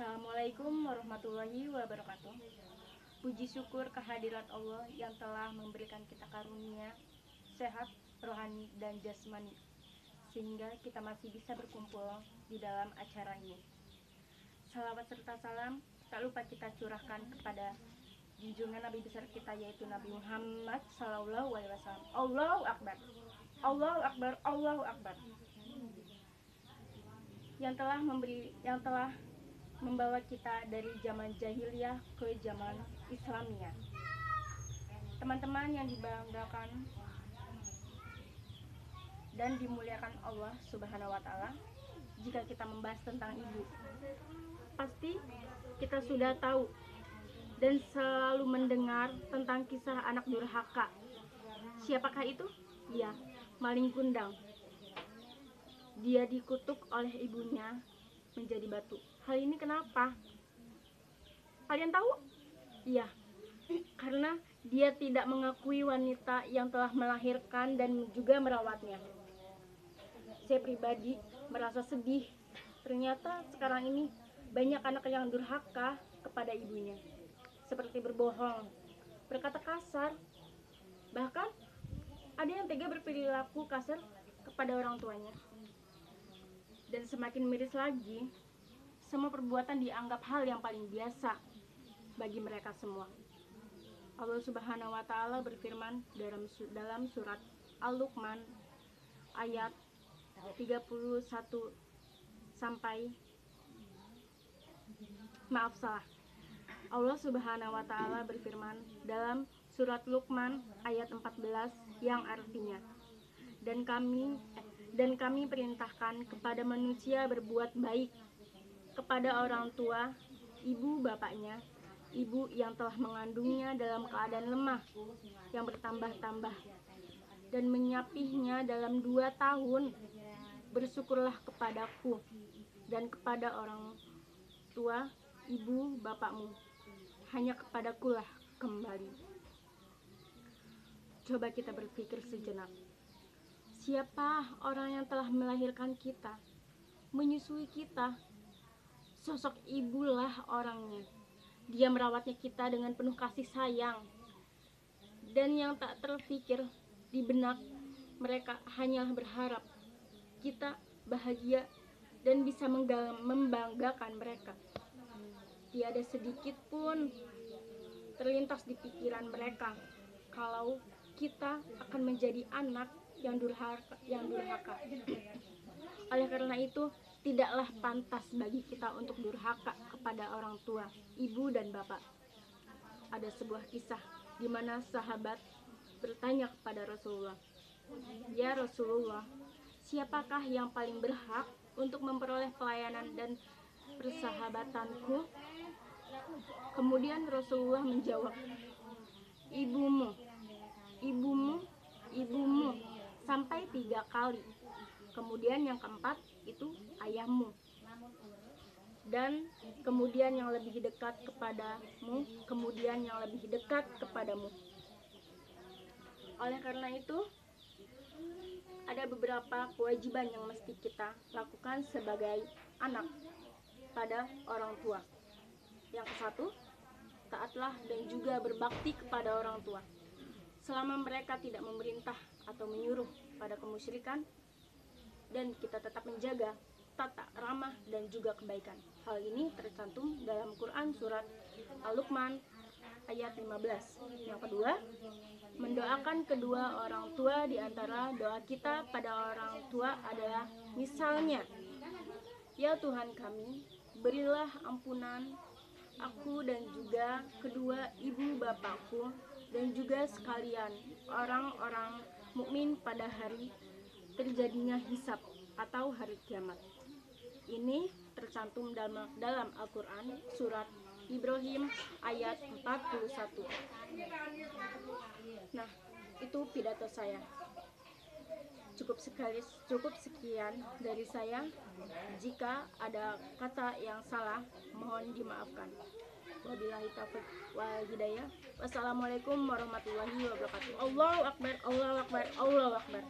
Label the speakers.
Speaker 1: Assalamualaikum warahmatullahi wabarakatuh. Puji syukur kehadirat Allah yang telah memberikan kita karunia sehat, rohani, dan jasmani, sehingga kita masih bisa berkumpul di dalam acara ini. Salawat serta salam tak lupa kita curahkan kepada junjungan Nabi besar kita, yaitu Nabi Muhammad SAW. Allahu Akbar, Allahu Akbar, Allahu Akbar. Yang telah membawa kita dari zaman jahiliyah ke zaman Islamiyah. Teman-teman yang dibanggakan dan dimuliakan Allah Subhanahu wa Ta'ala, jika kita membahas tentang ibu, pasti kita sudah tahu dan selalu mendengar tentang kisah anak durhaka. Siapakah itu? Ya, maling kundang. Dia dikutuk oleh ibunya menjadi batu. Hal ini kenapa? Kalian tahu? Iya, karena dia tidak mengakui wanita yang telah melahirkan dan juga merawatnya. Saya pribadi merasa sedih. Ternyata sekarang ini banyak anak yang durhaka kepada ibunya, seperti berbohong, berkata kasar, bahkan ada yang tega berperilaku kasar kepada orang tuanya. Dan semakin miris lagi, semua perbuatan dianggap hal yang paling biasa bagi mereka semua. Allah Subhanahu wa Ta'ala berfirman dalam surat Al-Luqman ayat 31 sampai Allah Subhanahu wa Ta'ala berfirman dalam surat Luqman ayat 14 yang artinya, dan kami perintahkan kepada manusia berbuat baik kepada orang tua, ibu bapaknya, ibu yang telah mengandungnya dalam keadaan lemah yang bertambah-tambah dan menyapihnya dalam 2 tahun. Bersyukurlah kepadaku dan kepada orang tua ibu bapakmu, hanya kepadakulah kembali. Coba kita berpikir sejenak. Siapa orang yang telah melahirkan kita, menyusui kita? Sosok ibulah orangnya. Dia merawatnya kita dengan penuh kasih sayang. Dan yang tak terpikir di benak mereka hanyalah berharap kita bahagia dan bisa membanggakan mereka. Tiada sedikit pun terlintas di pikiran mereka kalau kita akan menjadi anak yang durhaka. Oleh karena itu, tidaklah pantas bagi kita untuk durhaka kepada orang tua, ibu dan bapak. Ada sebuah kisah di mana sahabat bertanya kepada Rasulullah, "Ya Rasulullah, siapakah yang paling berhak untuk memperoleh pelayanan dan persahabatanku?" Kemudian Rasulullah menjawab, "Ibumu, ibumu, ibumu," sampai 3 kali. Kemudian yang keempat itu ayahmu. Dan kemudian yang lebih dekat kepadamu, kemudian yang lebih dekat kepadamu. Oleh karena itu, ada beberapa kewajiban yang mesti kita lakukan sebagai anak pada orang tua. Yang ke-1, taatlah dan juga berbakti kepada orang tua selama mereka tidak memerintah atau menyuruh pada kemusyrikan, dan kita tetap menjaga tata ramah dan juga kebaikan. Hal ini tercantum dalam Quran surat Al-Luqman ayat 15. Yang kedua, mendoakan kedua orang tua. Di antara doa kita pada orang tua adalah misalnya, "Ya Tuhan kami, berilah ampunan aku dan juga kedua ibu bapakku dan juga sekalian orang-orang mukmin pada hari terjadinya hisab atau hari kiamat." Ini tercantum dalam Al-Quran surat Ibrahim ayat 41. Nah, itu pidato saya. Cukup sekian dari saya. Jika ada kata yang salah, mohon dimaafkan. Wabillahi taufiq wal hidayah. Wassalamualaikum warahmatullahi wabarakatuh. Allahu Akbar, Allahu Akbar, Allahu Akbar.